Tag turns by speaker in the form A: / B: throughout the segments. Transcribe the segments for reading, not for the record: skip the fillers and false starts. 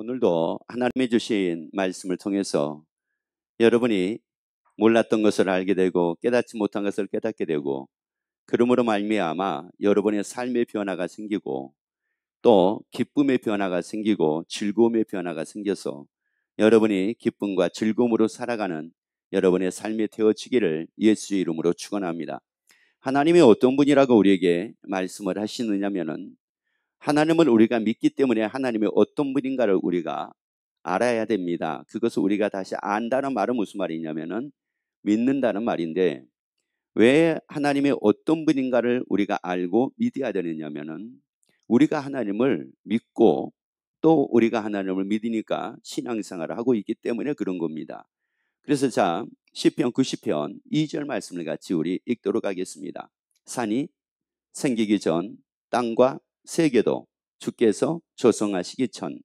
A: 오늘도 하나님이 주신 말씀을 통해서 여러분이 몰랐던 것을 알게 되고 깨닫지 못한 것을 깨닫게 되고, 그러므로 말미암아 여러분의 삶의 변화가 생기고 또 기쁨의 변화가 생기고 즐거움의 변화가 생겨서 여러분이 기쁨과 즐거움으로 살아가는 여러분의 삶이 되어지기를 예수의 이름으로 축원합니다. 하나님이 어떤 분이라고 우리에게 말씀을 하시느냐면은, 하나님을 우리가 믿기 때문에 하나님이 어떤 분인가를 우리가 알아야 됩니다. 그것을 우리가 다시 안다는 말은 무슨 말이냐면은 믿는다는 말인데, 왜 하나님이 어떤 분인가를 우리가 알고 믿어야 되느냐면은, 우리가 하나님을 믿고 또 우리가 하나님을 믿으니까 신앙생활을 하고 있기 때문에 그런 겁니다. 그래서 자, 시편 90편 2절 말씀을 같이 우리 읽도록 하겠습니다. 산이 생기기 전 땅과 세계도 주께서 조성하시기 전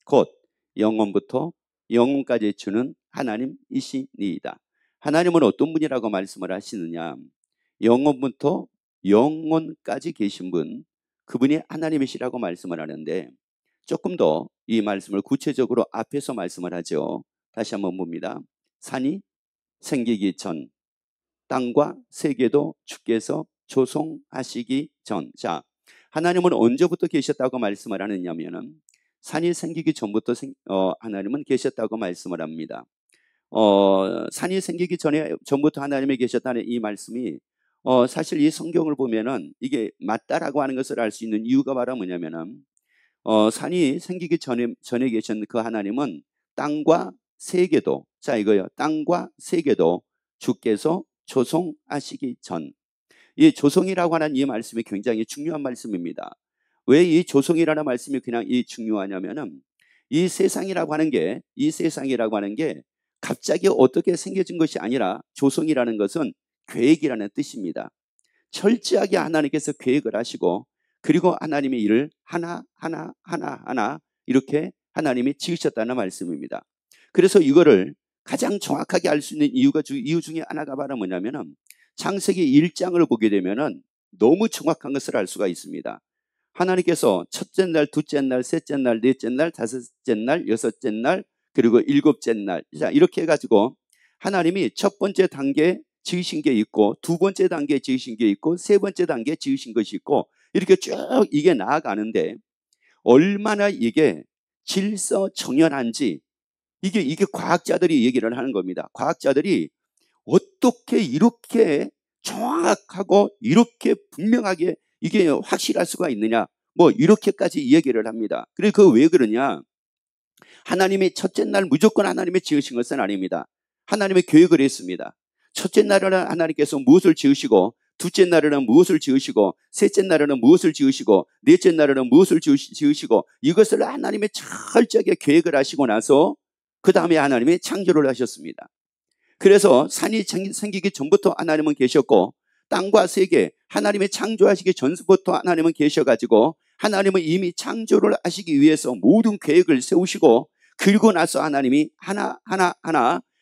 A: 곧 영원부터 영원까지 주는 하나님이시니이다. 하나님은 어떤 분이라고 말씀을 하시느냐? 영원부터 영원까지 계신 분, 그분이 하나님이시라고 말씀을 하는데, 조금 더 이 말씀을 구체적으로 앞에서 말씀을 하죠. 다시 한번 봅니다. 산이 생기기 전 땅과 세계도 주께서 조성하시기 전. 자, 하나님은 언제부터 계셨다고 말씀을 하느냐면은, 산이 생기기 전부터 하나님은 계셨다고 말씀을 합니다. 산이 생기기 전부터 하나님이 계셨다는 이 말씀이 사실 이 성경을 보면은 이게 맞다라고 하는 것을 알 수 있는 이유가 바로 뭐냐면은, 산이 생기기 전에 계신 그 하나님은 땅과 세계도, 자 이거요, 땅과 세계도 주께서 조성하시기 전. 이 조성이라고 하는 이 말씀이 굉장히 중요한 말씀입니다. 왜 이 조성이라는 말씀이 그냥 중요하냐면은, 이 세상이라고 하는 게 갑자기 어떻게 생겨진 것이 아니라, 조성이라는 것은 계획이라는 뜻입니다. 철저하게 하나님께서 계획을 하시고, 그리고 하나님의 일을 하나 이렇게 하나님이 지으셨다는 말씀입니다. 그래서 이거를 가장 정확하게 알 수 있는 이유 중에 하나가 바로 뭐냐면은, 창세기 1장을 보게 되면은 너무 정확한 것을 알 수가 있습니다. 하나님께서 첫째 날, 둘째 날, 셋째 날, 넷째 날, 다섯째 날, 여섯째 날, 그리고 일곱째 날, 자 이렇게 해가지고 하나님이 첫 번째 단계 지으신 게 있고, 두 번째 단계 지으신 게 있고, 세 번째 단계 지으신 것이 있고, 이렇게 쭉 이게 나아가는데, 얼마나 이게 질서정연한지 이게 과학자들이 얘기를 하는 겁니다. 과학자들이 어떻게 이렇게 정확하고 이렇게 분명하게 이게 확실할 수가 있느냐, 뭐 이렇게까지 얘기를 합니다. 그래, 그 왜 그러냐? 하나님이 첫째 날 무조건 하나님이 지으신 것은 아닙니다. 하나님의 계획을 했습니다. 첫째 날에는 하나님께서 무엇을 지으시고, 둘째 날에는 무엇을 지으시고, 셋째 날에는 무엇을 지으시고, 넷째 날에는 무엇을 지으시고, 이것을 하나님이 철저하게 계획을 하시고 나서 그 다음에 하나님이 창조를 하셨습니다. 그래서 산이 생기기 전부터 하나님은 계셨고, 땅과 세계, 하나님이 창조하시기 전부터 하나님은 계셔가지고, 하나님은 이미 창조를 하시기 위해서 모든 계획을 세우시고, 그리고 나서 하나님이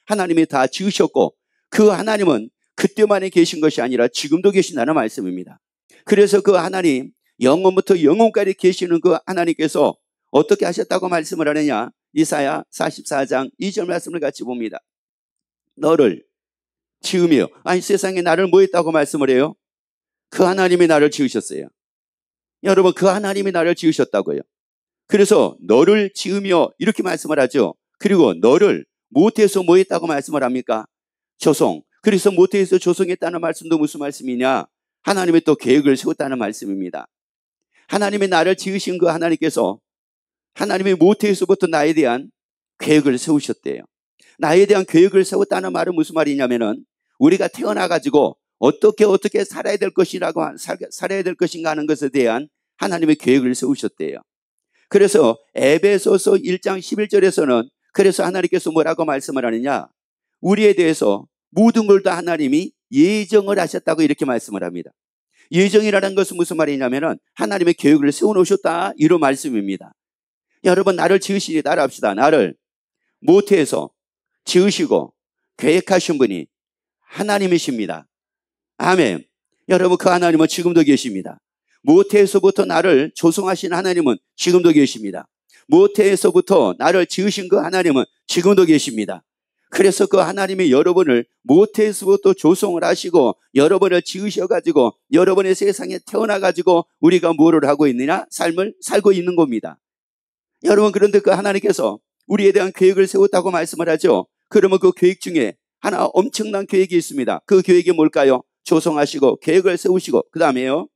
A: 하나님이 다 지으셨고, 그 하나님은 그때만에 계신 것이 아니라 지금도 계신다는 말씀입니다. 그래서 그 하나님, 영원부터 영원까지 계시는 그 하나님께서 어떻게 하셨다고 말씀을 하느냐? 이사야 44장 2절 말씀을 같이 봅니다. 너를 지으며, 아니 세상에 나를 뭐 했다고 말씀을 해요? 그 하나님이 나를 지으셨어요. 여러분, 그 하나님이 나를 지으셨다고요. 그래서 너를 지으며 이렇게 말씀을 하죠. 그리고 너를 모태에서 뭐 했다고 말씀을 합니까? 조성. 그래서 모태에서 조성했다는 말씀도 무슨 말씀이냐? 하나님이 또 계획을 세웠다는 말씀입니다. 하나님이 나를 지으신 그 하나님께서, 하나님이 모태에서부터 나에 대한 계획을 세우셨대요. 나에 대한 계획을 세웠다는 말은 무슨 말이냐면은, 우리가 태어나가지고 어떻게 살아야 될 것인가 하는 것에 대한 하나님의 계획을 세우셨대요. 그래서 에베소서 1장 11절에서는 그래서 하나님께서 뭐라고 말씀을 하느냐? 우리에 대해서 모든 걸 다 하나님이 예정을 하셨다고 이렇게 말씀을 합니다. 예정이라는 것은 무슨 말이냐면은 하나님의 계획을 세워놓으셨다, 이런 말씀입니다. 여러분, 나를 지으시니 따라합시다. 나를 모태에서 지으시고 계획하신 분이 하나님이십니다. 아멘. 여러분, 그 하나님은 지금도 계십니다. 모태에서부터 나를 조성하신 하나님은 지금도 계십니다. 모태에서부터 나를 지으신 그 하나님은 지금도 계십니다. 그래서 그 하나님이 여러분을 모태에서부터 조성을 하시고 여러분을 지으셔가지고 여러분의 세상에 태어나가지고 우리가 뭐를 하고 있느냐? 삶을 살고 있는 겁니다. 여러분, 그런데 그 하나님께서 우리에 대한 계획을 세웠다고 말씀을 하죠. 그러면 그 계획 중에 하나 엄청난 계획이 있습니다. 그 계획이 뭘까요? 조성하시고 계획을 세우시고 그 다음에요,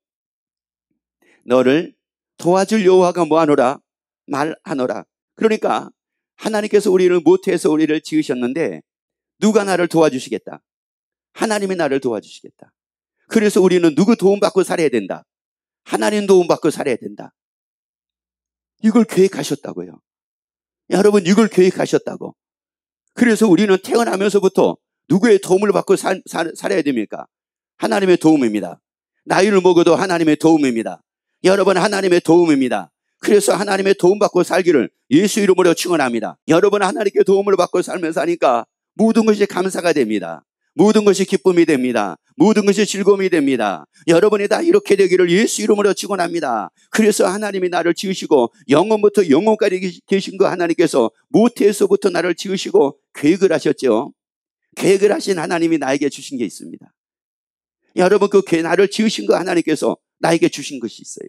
A: 너를 도와줄 여호와가 뭐하노라? 말하노라. 그러니까 하나님께서 우리를 모태에서 우리를 지으셨는데 누가 나를 도와주시겠다? 하나님이 나를 도와주시겠다. 그래서 우리는 누구 도움받고 살아야 된다? 하나님 도움받고 살아야 된다. 이걸 계획하셨다고요. 여러분, 이걸 계획하셨다고. 그래서 우리는 태어나면서부터 누구의 도움을 받고 살아야 됩니까? 하나님의 도움입니다. 나이를 먹어도 하나님의 도움입니다. 여러분, 하나님의 도움입니다. 그래서 하나님의 도움받고 살기를 예수 이름으로 축원합니다. 여러분, 하나님께 도움을 받고 살면서 하니까 모든 것이 감사가 됩니다. 모든 것이 기쁨이 됩니다. 모든 것이 즐거움이 됩니다. 여러분이 다 이렇게 되기를 예수 이름으로 축원합니다. 그래서 하나님이 나를 지으시고 영원부터 영원까지 계신 그 하나님께서 모태에서부터 나를 지으시고 계획을 하셨죠. 계획을 하신 하나님이 나에게 주신 게 있습니다. 여러분, 그 나를 지으신 그 하나님께서 나에게 주신 것이 있어요.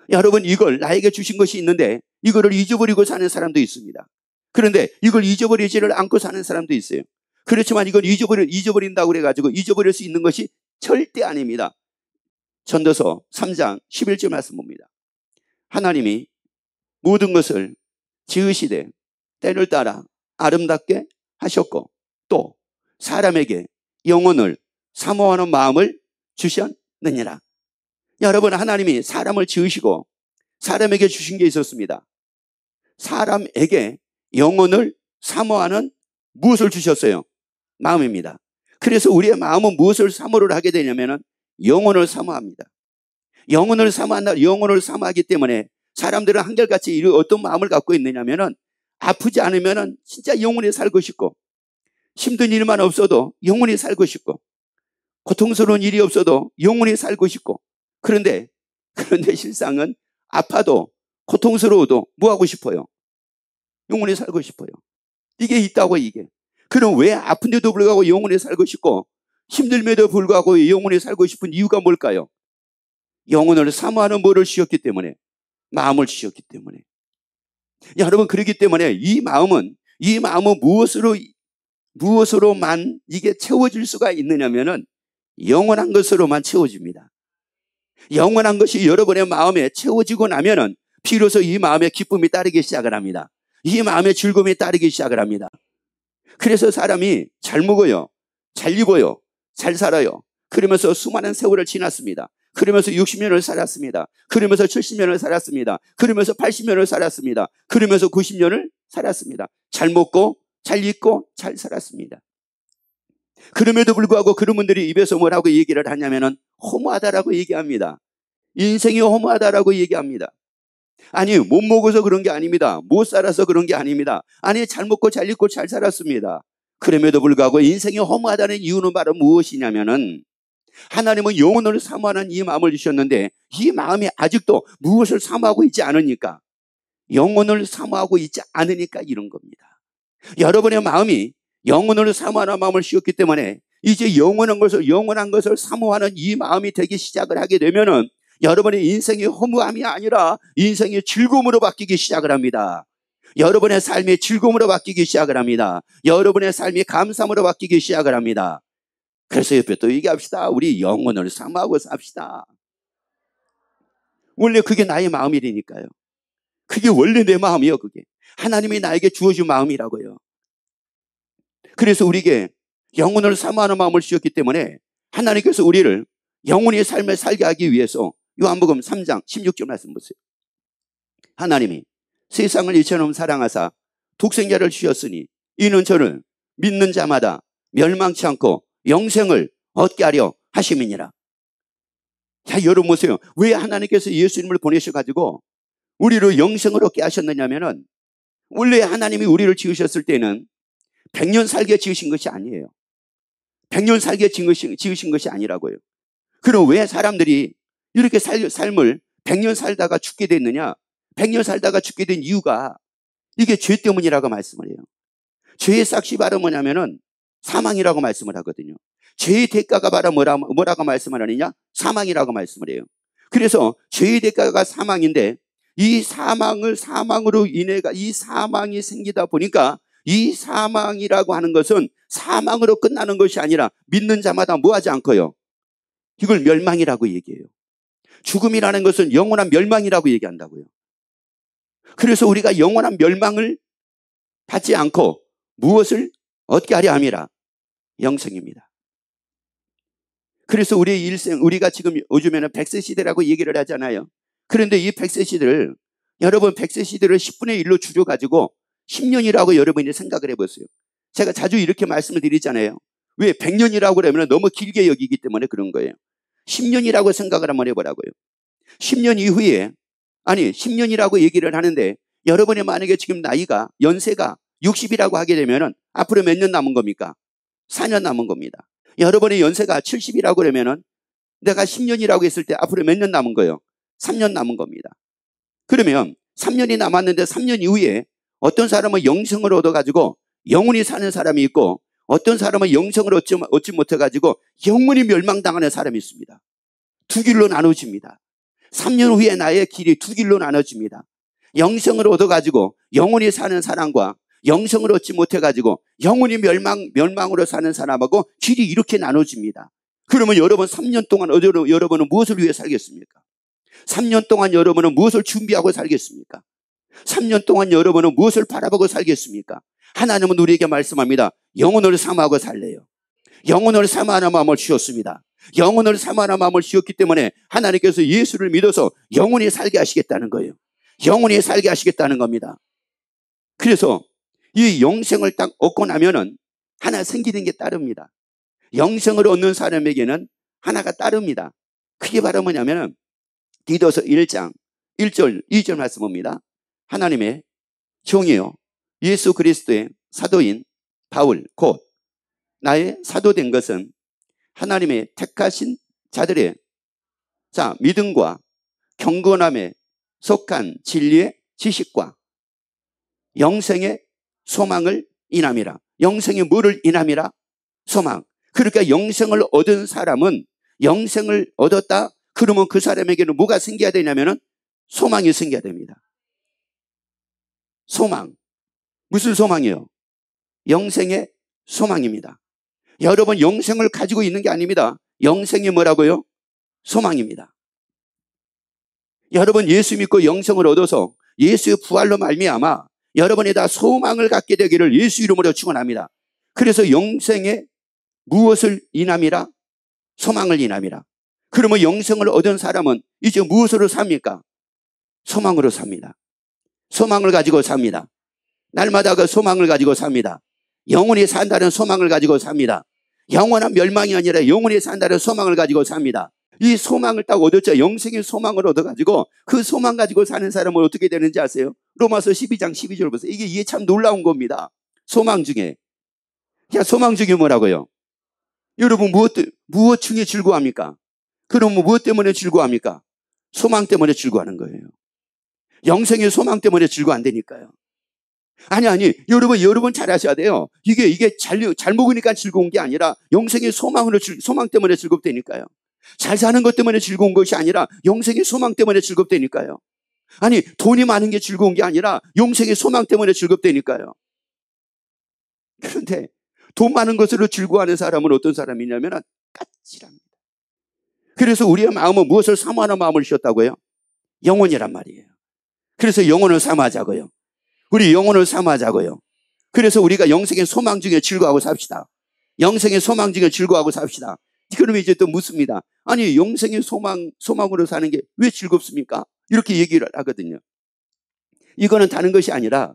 A: 여러분, 이걸 나에게 주신 것이 있는데 이거를 잊어버리고 사는 사람도 있습니다. 그런데 이걸 잊어버리지를 않고 사는 사람도 있어요. 그렇지만 이걸 잊어버린다고 그래가지고 잊어버릴 수 있는 것이 절대 아닙니다. 전도서 3장 11절 말씀 봅니다. 하나님이 모든 것을 지으시되 때를 따라 아름답게 하셨고 또 사람에게 영혼을 사모하는 마음을 주셨느니라. 여러분, 하나님이 사람을 지으시고 사람에게 주신 게 있었습니다. 사람에게 영혼을 사모하는 무엇을 주셨어요? 마음입니다. 그래서 우리의 마음은 무엇을 사모를 하게 되냐면 영혼을 사모합니다. 영혼을 사모하기 때문에 사람들은 한결같이 어떤 마음을 갖고 있느냐면 아프지 않으면 진짜 영원히 살고 싶고 힘든 일만 없어도 영원히 살고 싶고 고통스러운 일이 없어도 영원히 살고 싶고 그런데 실상은 아파도 고통스러워도 뭐 하고 싶어요? 영원히 살고 싶어요. 이게 있다고 이게. 그럼 왜 아픈데도 불구하고 영원히 살고 싶고 힘들면도 불구하고 영원히 살고 싶은 이유가 뭘까요? 영혼을 사모하는 뭐를 주셨기 때문에, 마음을 주셨기 때문에. 여러분, 그렇기 때문에 이 마음은 무엇으로만 이게 채워질 수가 있느냐면은 영원한 것으로만 채워집니다. 영원한 것이 여러분의 마음에 채워지고 나면은 비로소 이 마음에 기쁨이 따르기 시작을 합니다. 이 마음에 즐거움이 따르기 시작을 합니다. 그래서 사람이 잘 먹어요, 잘 입어요, 잘 살아요. 그러면서 수많은 세월을 지났습니다. 그러면서 60년을 살았습니다. 그러면서 70년을 살았습니다. 그러면서 80년을 살았습니다. 그러면서 90년을 살았습니다. 잘 먹고 잘 입고 잘 살았습니다. 그럼에도 불구하고 그런 분들이 입에서 뭐라고 얘기를 하냐면은 허무하다라고 얘기합니다. 인생이 허무하다라고 얘기합니다. 아니, 못 먹어서 그런 게 아닙니다. 못 살아서 그런 게 아닙니다. 아니, 잘 먹고 잘 입고 잘 살았습니다. 그럼에도 불구하고 인생이 허무하다는 이유는 바로 무엇이냐면은 하나님은 영혼을 사모하는 이 마음을 주셨는데 이 마음이 아직도 무엇을 사모하고 있지 않으니까, 영혼을 사모하고 있지 않으니까 이런 겁니다. 여러분의 마음이 영혼을 사모하는 마음을 씌웠기 때문에 이제 영원한 것을 사모하는 이 마음이 되기 시작을 하게 되면은 여러분의 인생이 허무함이 아니라 인생이 즐거움으로 바뀌기 시작을 합니다. 여러분의 삶이 즐거움으로 바뀌기 시작을 합니다. 여러분의 삶이 감사함으로 바뀌기 시작을 합니다. 그래서 옆에 또 얘기합시다. 우리 영혼을 사모하고 삽시다. 원래 그게 나의 마음이니까요. 그게 원래 내 마음이에요. 그게 하나님이 나에게 주어준 마음이라고요. 그래서 우리에게 영혼을 사모하는 마음을 주셨기 때문에 하나님께서 우리를 영혼의 삶을 살게 하기 위해서 요한복음 3장 16절 말씀 보세요. 하나님이 세상을 이처럼 사랑하사 독생자를 주셨으니 이는 저를 믿는 자마다 멸망치 않고 영생을 얻게 하려 하심이니라. 자, 여러분 보세요. 왜 하나님께서 예수님을 보내셔가지고 우리를 영생을 얻게 하셨느냐면은 원래 하나님이 우리를 지으셨을 때는 100년 살게 지으신 것이 아니에요. 100년 살게 지으신 것이 아니라고요. 그럼 왜 사람들이 이렇게 삶을 100년 살다가 죽게 됐느냐? 100년 살다가 죽게 된 이유가 이게 죄 때문이라고 말씀을 해요. 죄의 삭시 바로 뭐냐면은 사망이라고 말씀을 하거든요. 죄의 대가가 바로 뭐라고 말씀을 하느냐? 사망이라고 말씀을 해요. 그래서 죄의 대가가 사망인데 이 사망으로 인해가 이 사망이 생기다 보니까 이 사망이라고 하는 것은 사망으로 끝나는 것이 아니라 믿는 자마다 뭐하지 않고요. 이걸 멸망이라고 얘기해요. 죽음이라는 것은 영원한 멸망이라고 얘기한다고요. 그래서 우리가 영원한 멸망을 받지 않고 무엇을 얻게 하려 함이라? 영생입니다. 그래서 우리의 일생, 우리가 지금 요즘에는 100세 시대라고 얘기를 하잖아요. 그런데 이 100세 시대를, 여러분 100세 시대를 10분의 1로 줄여가지고 10년이라고 여러분이 생각을 해보세요. 제가 자주 이렇게 말씀을 드리잖아요. 왜 100년이라고 그러면 너무 길게 여기기 때문에 그런 거예요. 10년이라고 생각을 한번 해보라고요. 10년 이후에, 아니 10년이라고 얘기를 하는데 여러분이 만약에 지금 나이가 연세가 60이라고 하게 되면은 앞으로 몇 년 남은 겁니까? 4년 남은 겁니다. 여러분의 연세가 70이라고 그러면은 내가 10년이라고 했을 때 앞으로 몇 년 남은 거예요? 3년 남은 겁니다. 그러면 3년이 남았는데 3년 이후에 어떤 사람은 영생을 얻어가지고 영원히 사는 사람이 있고 어떤 사람은 영생을 얻지 못해가지고 영원히 멸망당하는 사람이 있습니다. 두 길로 나눠집니다. 3년 후에 나의 길이 두 길로 나눠집니다. 영생을 얻어가지고 영원히 사는 사람과 영생을 얻지 못해가지고 영원히 멸망으로 사는 사람하고 길이 이렇게 나눠집니다. 그러면 여러분 3년 동안 여러분은 무엇을 위해 살겠습니까? 3년 동안 여러분은 무엇을 준비하고 살겠습니까? 3년 동안 여러분은 무엇을 바라보고 살겠습니까? 하나님은 우리에게 말씀합니다. 영혼을 삼아하고 살래요. 영혼을 삼아하는 마음을 주셨습니다. 영혼을 삼아하는 마음을 주셨기 때문에 하나님께서 예수를 믿어서 영혼이 살게 하시겠다는 거예요. 영혼이 살게 하시겠다는 겁니다. 그래서 이 영생을 딱 얻고 나면은 하나 생기는 게 따릅니다. 영생을 얻는 사람에게는 하나가 따릅니다. 그게 바로 뭐냐면은 디도서 1장 1절 2절 말씀입니다. 하나님의 종이요 예수 그리스도의 사도인 바울 곧 나의 사도된 것은 하나님의 택하신 자들의 믿음과 경건함에 속한 진리의 지식과 영생의 소망을 인함이라. 영생이 뭐를 인함이라? 소망. 그러니까 영생을 얻은 사람은 영생을 얻었다. 그러면 그 사람에게는 뭐가 생겨야 되냐면은 소망이 생겨야 됩니다. 소망. 무슨 소망이요? 영생의 소망입니다. 여러분 영생을 가지고 있는 게 아닙니다. 영생이 뭐라고요? 소망입니다. 여러분 예수 믿고 영생을 얻어서 예수의 부활로 말미암아 여러분이 다 소망을 갖게 되기를 예수 이름으로 축원합니다. 그래서 영생에 무엇을 인함이라? 소망을 인함이라. 그러면 영생을 얻은 사람은 이제 무엇으로 삽니까? 소망으로 삽니다. 소망을 가지고 삽니다. 날마다 그 소망을 가지고 삽니다. 영원히 산다는 소망을 가지고 삽니다. 영원한 멸망이 아니라 영원히 산다는 소망을 가지고 삽니다. 이 소망을 딱 얻었죠. 영생의 소망을 얻어가지고 그 소망 가지고 사는 사람은 어떻게 되는지 아세요? 로마서 12장 12절 보세요. 이게 참 놀라운 겁니다. 소망 중에. 소망 중에 뭐라고요? 여러분 무엇 중에 즐거워합니까? 그러면 무엇 때문에 즐거워합니까? 소망 때문에 즐거워하는 거예요. 영생의 소망 때문에 즐거워 안 되니까요. 아니 여러분 잘 아셔야 돼요. 이게 잘 먹으니까 즐거운 게 아니라 영생의 소망 때문에 즐겁다니까요. 잘 사는 것 때문에 즐거운 것이 아니라 영생의 소망 때문에 즐겁다니까요. 아니 돈이 많은 게 즐거운 게 아니라 영생의 소망 때문에 즐겁다니까요. 그런데 돈 많은 것으로 즐거워하는 사람은 어떤 사람이냐면 까칠합니다. 그래서 우리의 마음은 무엇을 사모하는 마음을 주셨다고요? 영혼이란 말이에요. 그래서 영혼을 사모하자고요. 우리 영혼을 사모하자고요. 그래서 우리가 영생의 소망 중에 즐거워하고 삽시다. 영생의 소망 중에 즐거워하고 삽시다. 그러면 이제 또 묻습니다. 아니 영생의 소망으로 사는 게 왜 즐겁습니까? 이렇게 얘기를 하거든요. 이거는 다른 것이 아니라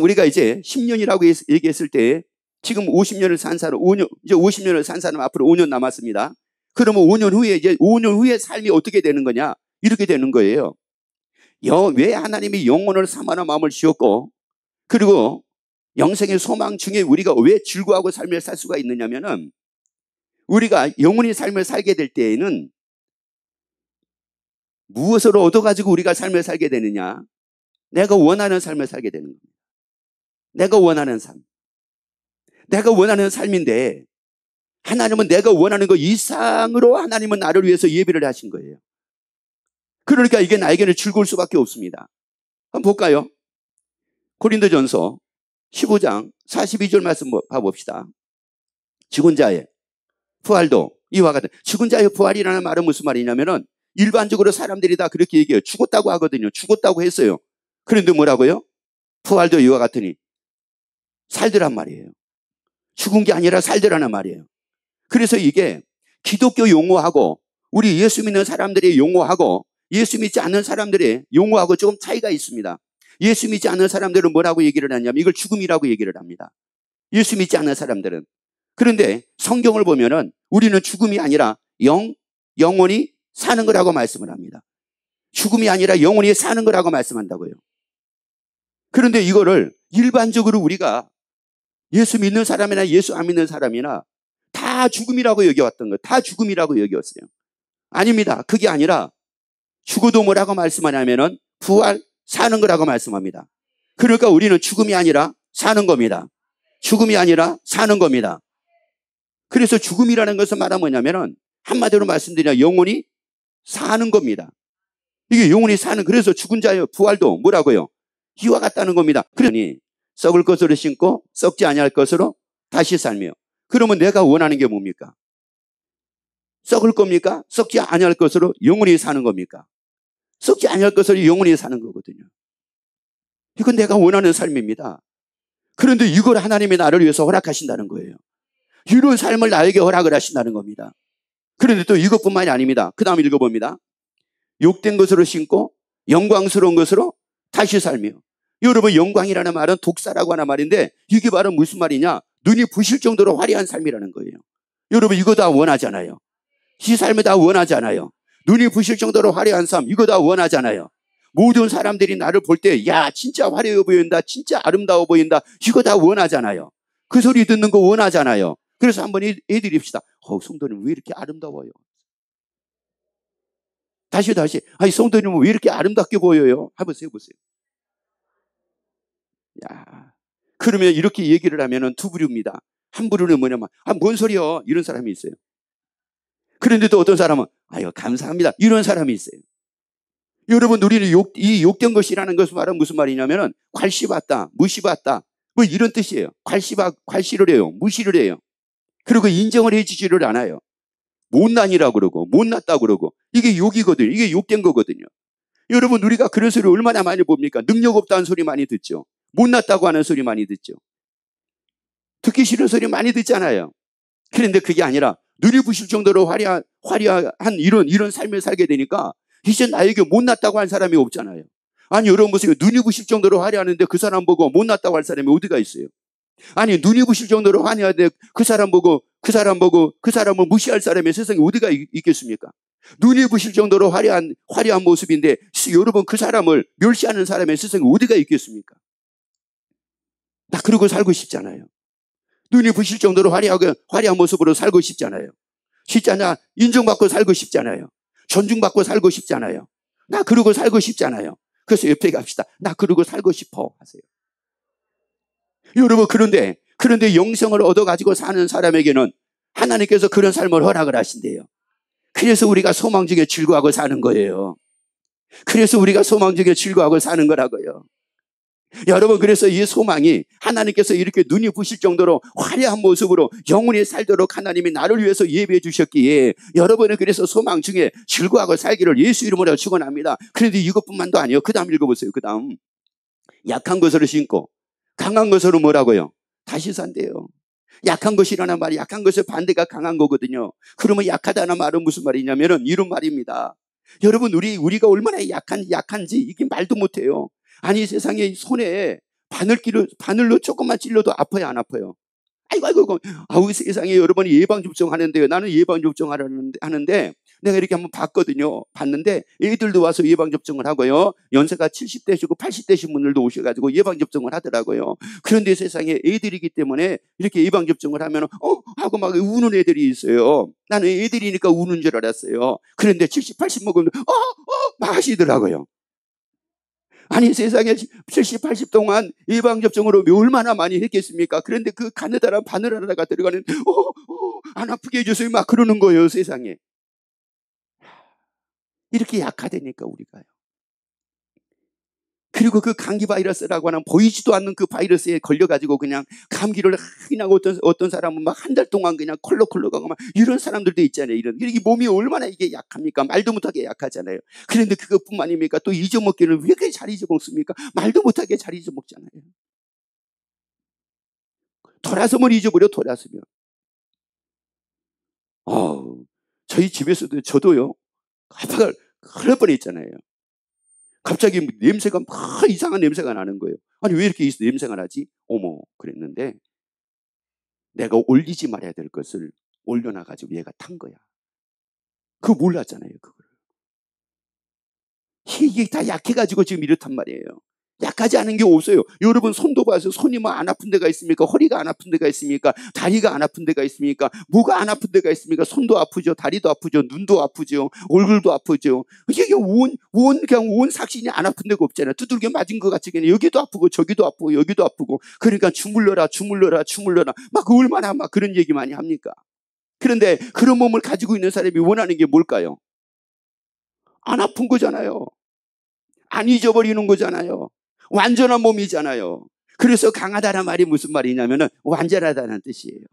A: 우리가 이제 10년이라고 얘기했을 때 지금 50년을 산 사람, 이제 50년을 산 사람 앞으로 5년 남았습니다. 그러면 5년 후에 삶이 어떻게 되는 거냐? 이렇게 되는 거예요. 왜 하나님이 영혼을 사모하는 마음을 주었고 그리고 영생의 소망 중에 우리가 왜 즐거워하고 삶을 살 수가 있느냐면은 우리가 영혼의 삶을 살게 될 때에는 무엇을 얻어가지고 우리가 삶을 살게 되느냐? 내가 원하는 삶을 살게 되는 겁니다. 내가 원하는 삶. 내가 원하는 삶인데 하나님은 내가 원하는 것 이상으로 하나님은 나를 위해서 예비를 하신 거예요. 그러니까 이게 나에게는 즐거울 수밖에 없습니다. 한번 볼까요? 고린도전서 15장 42절 말씀 봐봅시다. 죽은 자의 부활도 이와 같은, 죽은 자의 부활이라는 말은 무슨 말이냐면은 일반적으로 사람들이 다 그렇게 얘기해요. 죽었다고 하거든요. 죽었다고 했어요. 그런데 뭐라고요? 부활도 이와 같으니 살더란 말이에요. 죽은 게 아니라 살더라는 말이에요. 그래서 이게 기독교 용어하고 우리 예수 믿는 사람들의 용어하고 예수 믿지 않는 사람들의 용어하고 조금 차이가 있습니다. 예수 믿지 않는 사람들은 뭐라고 얘기를 하냐면 이걸 죽음이라고 얘기를 합니다. 예수 믿지 않는 사람들은. 그런데 성경을 보면은 우리는 죽음이 아니라 영원히 사는 거라고 말씀을 합니다. 죽음이 아니라 영원히 사는 거라고 말씀한다고요. 그런데 이거를 일반적으로 우리가 예수 믿는 사람이나 예수 안 믿는 사람이나 다 죽음이라고 여겨왔던 거예요. 다 죽음이라고 여겨왔어요. 아닙니다. 그게 아니라 죽어도 뭐라고 말씀하냐면은 부활, 사는 거라고 말씀합니다. 그러니까 우리는 죽음이 아니라 사는 겁니다. 죽음이 아니라 사는 겁니다. 그래서 죽음이라는 것은 말하면 뭐냐면은 한마디로 말씀드리면 영원히 사는 겁니다. 이게 영원히 사는, 그래서 죽은 자의 부활도 뭐라고요? 이와 같다는 겁니다. 그러니 썩을 것으로 심고 썩지 아니할 것으로 다시 살며. 그러면 내가 원하는 게 뭡니까? 썩을 겁니까? 썩지 아니할 것으로 영원히 사는 겁니까? 썩지 아니할 것으로 영원히 사는 거거든요. 이건 내가 원하는 삶입니다. 그런데 이걸 하나님이 나를 위해서 허락하신다는 거예요. 이런 삶을 나에게 허락을 하신다는 겁니다. 그런데 또 이것뿐만이 아닙니다. 그 다음 읽어봅니다. 욕된 것으로 심고 영광스러운 것으로 다시 살며. 여러분, 영광이라는 말은 독사라고 하는 말인데 이게 바로 무슨 말이냐? 눈이 부실 정도로 화려한 삶이라는 거예요. 여러분, 이거 다 원하잖아요. 이 삶을 다 원하잖아요. 눈이 부실 정도로 화려한 삶, 이거 다 원하잖아요. 모든 사람들이 나를 볼 때 야, 진짜 화려해 보인다, 진짜 아름다워 보인다, 이거 다 원하잖아요. 그 소리 듣는 거 원하잖아요. 그래서 한번 해드립시다. 성도님 왜 이렇게 아름다워요? 다시 아니, 성도님은 왜 이렇게 아름답게 보여요? 한번 해보세요. 야, 그러면 이렇게 얘기를 하면은 두 부류입니다. 한 부류는 뭐냐면 뭔 소리요? 이런 사람이 있어요. 그런데 또 어떤 사람은 아유, 감사합니다, 이런 사람이 있어요. 여러분, 우리는 이 욕된 것이라는 것은 말은 무슨 말이냐면은 괄시받다, 무시받다, 뭐 이런 뜻이에요. 괄시를 해요, 무시를 해요. 그리고 인정을 해주지를 않아요. 못난이라고 그러고 못났다고 그러고, 이게 욕이거든요. 이게 욕된 거거든요. 여러분, 우리가 그런 소리 얼마나 많이 봅니까? 능력 없다는 소리 많이 듣죠. 못났다고 하는 소리 많이 듣죠. 듣기 싫은 소리 많이 듣잖아요. 그런데 그게 아니라 눈이 부실 정도로 화려한 이런 삶을 살게 되니까 이제 나에게 못났다고 한 사람이 없잖아요. 아니, 여러분 보세요. 눈이 부실 정도로 화려하는데 그 사람 보고 못났다고 할 사람이 어디가 있어요? 아니, 눈이 부실 정도로 화려한데 그 사람을 무시할 사람이 세상에 어디가 있겠습니까? 눈이 부실 정도로 화려한 모습인데 여러분, 그 사람을 멸시하는 사람의 세상에 어디가 있겠습니까? 나 그러고 살고 싶잖아요. 눈이 부실 정도로 화려한 모습으로 살고 싶잖아요. 진짜 인정받고 살고 싶잖아요. 존중받고 살고 싶잖아요. 나 그러고 살고 싶잖아요. 그래서 옆에 갑시다. 나 그러고 살고 싶어 하세요. 여러분, 그런데 영생을 얻어가지고 사는 사람에게는 하나님께서 그런 삶을 허락을 하신대요. 그래서 우리가 소망 중에 즐거워하고 사는 거예요. 그래서 우리가 소망 중에 즐거워하고 사는 거라고요. 여러분, 그래서 이 소망이 하나님께서 이렇게 눈이 부실 정도로 화려한 모습으로 영원히 살도록 하나님이 나를 위해서 예비해 주셨기에 여러분은 그래서 소망 중에 즐거워하고 살기를 예수 이름으로 축원합니다. 그런데 이것뿐만도 아니에요. 그 다음 읽어보세요. 그 다음, 약한 것으로 심고 강한 것으로 뭐라고요? 다시 산대요. 약한 것이라는 말이, 약한 것의 반대가 강한 거거든요. 그러면 약하다는 말은 무슨 말이냐면은 이런 말입니다. 여러분, 우리가 얼마나 약한지 이게 말도 못해요. 아니, 세상에 손에 바늘로 조금만 찔러도 아파요, 안 아파요? 아이고, 세상에 여러분이 예방접종 하는데요. 나는 예방접종 하는데 내가 이렇게 한번 봤거든요. 봤는데 애들도 와서 예방접종을 하고요. 연세가 70대시고 80대신 분들도 오셔가지고 예방접종을 하더라고요. 그런데 세상에 애들이기 때문에 이렇게 예방접종을 하면 하고 막 우는 애들이 있어요. 나는 애들이니까 우는 줄 알았어요. 그런데 70, 80 먹으면 막 하시더라고요. 아니 세상에 70, 80 동안 예방접종으로 얼마나 많이 했겠습니까? 그런데 그 가느다란 바늘 하나가 들어가는 안 아프게 해주세요 막 그러는 거예요. 세상에. 이렇게 약하다니까 우리가요. 그리고 그 감기 바이러스라고 하는 보이지도 않는 그 바이러스에 걸려가지고 그냥 감기를 그냥 어떤 사람은 막 한 달 동안 그냥 콜록콜록하고 막 이런 사람들도 있잖아요. 이 몸이 얼마나 이게 약합니까? 말도 못하게 약하잖아요. 그런데 그것뿐만 아닙니까? 또 잊어먹기를 왜 그렇게 잘 잊어먹습니까? 말도 못하게 잘 잊어먹잖아요. 돌아서면 잊어버려. 돌아서면. 저희 집에서도 저도요. 아파가 그럴 뻔했잖아요. 갑자기 냄새가 막 이상한 냄새가 나는 거예요. 아니 왜 이렇게 냄새가 나지? 어머 그랬는데 내가 올리지 말아야 될 것을 올려놔가지고 얘가 탄 거야. 그거 몰랐잖아요. 그걸. 이게 다 약해가지고 지금 이렇단 말이에요. 약하지 않은 게 없어요. 여러분 손도 봐서 손이 뭐 안 아픈 데가 있습니까? 허리가 안 아픈 데가 있습니까? 다리가 안 아픈 데가 있습니까? 뭐가 안 아픈 데가 있습니까? 손도 아프죠. 다리도 아프죠. 눈도 아프죠. 얼굴도 아프죠. 이게 그냥 온 삭신이 안 아픈 데가 없잖아요. 두들겨 맞은 것 같이 그냥 여기도 아프고 저기도 아프고 여기도 아프고 그러니까 주물러라 막 얼마나 막 그런 얘기 많이 합니까? 그런데 그런 몸을 가지고 있는 사람이 원하는 게 뭘까요? 안 아픈 거잖아요. 안 잊어버리는 거잖아요. 완전한 몸이잖아요. 그래서 강하다는 말이 무슨 말이냐면 완전하다는 뜻이에요.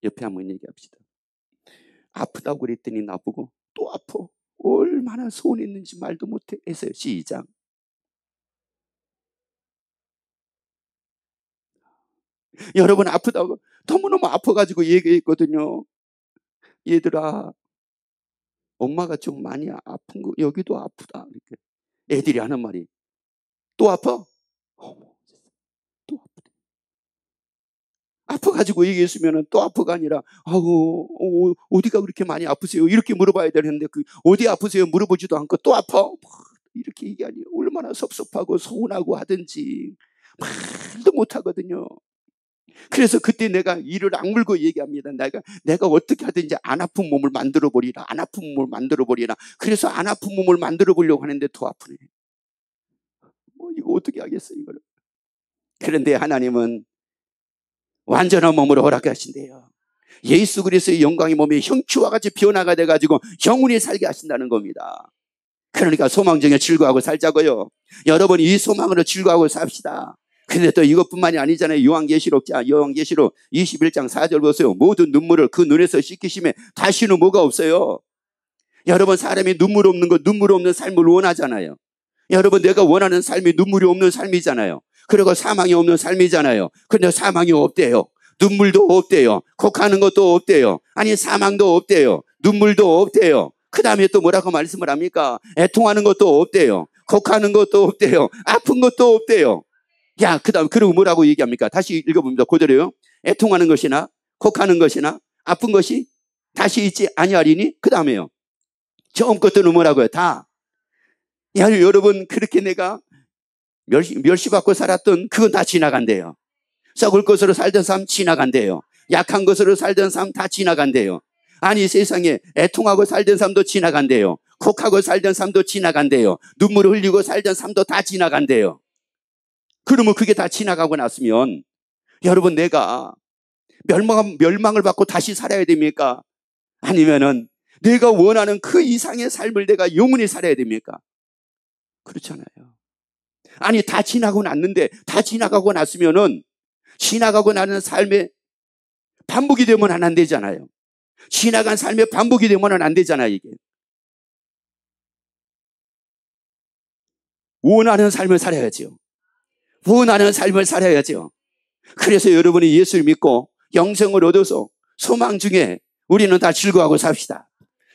A: 옆에 한번 얘기합시다. 아프다고 그랬더니 나보고 또 아파. 얼마나 소원했는지 말도 못해 했어요. 시작. 여러분 아프다고 너무너무 아파가지고 얘기했거든요. 얘들아 엄마가 좀 많이 아픈 거 여기도 아프다. 이렇게 애들이 하는 말이 또 아파? 어머, 또 아프다. 아파가지고 얘기했으면 또 아파가 아니라 어디가 그렇게 많이 아프세요? 이렇게 물어봐야 되는데 그 어디 아프세요? 물어보지도 않고 또 아파? 이렇게 얘기하니 얼마나 섭섭하고 서운하고 하든지 말도 못하거든요. 그래서 그때 내가 이를 악물고 얘기합니다. 내가 어떻게 하든지 안 아픈 몸을 만들어 버리라. 안 아픈 몸을 만들어 버리라. 그래서 안 아픈 몸을 만들어 보려고 하는데 더 아프네. 이거 어떻게 하겠어 이거를. 그런데 하나님은 완전한 몸으로 허락하신대요. 예수 그리스도의 영광의 몸이 형추와 같이 변화가 돼가지고 영원히 살게 하신다는 겁니다. 그러니까 소망 중에 즐거워하고 살자고요. 여러분 이 소망으로 즐거워하고 삽시다. 근데 또 이것뿐만이 아니잖아요. 요한계시록 21장 4절 보세요. 모든 눈물을 그 눈에서 씻기심에 다시는 뭐가 없어요. 여러분 사람이 눈물 없는 삶을 원하잖아요. 여러분 내가 원하는 삶이 눈물이 없는 삶이잖아요. 그리고 사망이 없는 삶이잖아요. 근데 사망이 없대요. 눈물도 없대요. 곡하는 것도 없대요. 아니 사망도 없대요. 눈물도 없대요. 그 다음에 또 뭐라고 말씀을 합니까? 애통하는 것도 없대요. 곡하는 것도 없대요. 아픈 것도 없대요. 야, 그 다음 그리고 뭐라고 얘기합니까? 다시 읽어봅니다. 그대로요. 애통하는 것이나 곡하는 것이나 아픈 것이 다시 있지 아니하리니 그 다음에요. 처음 것들은 뭐라고요? 다. 야, 여러분 그렇게 내가 멸시받고 살았던 그건 다 지나간대요. 썩을 것으로 살던 삶 지나간대요. 약한 것으로 살던 삶 다 지나간대요. 아니 세상에 애통하고 살던 삶도 지나간대요. 곡하고 살던 삶도 지나간대요. 눈물을 흘리고 살던 삶도 다 지나간대요. 그러면 그게 다 지나가고 났으면 여러분 내가 멸망을 받고 다시 살아야 됩니까? 아니면은 내가 원하는 그 이상의 삶을 내가 영원히 살아야 됩니까? 그렇잖아요. 아니 다 지나고 났는데 다 지나가고 났으면은 지나가고 나는 삶에 반복이 되면 안 되잖아요. 지나간 삶에 반복이 되면 안 되잖아요. 이게 원하는 삶을 살아야죠. 원하는 삶을 살아야죠. 그래서 여러분이 예수를 믿고 영생을 얻어서 소망 중에 우리는 다 즐거워하고 삽시다.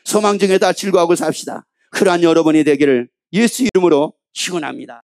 A: 소망 중에 다 즐거워하고 삽시다. 그러한 여러분이 되기를 예수 이름으로 축원합니다.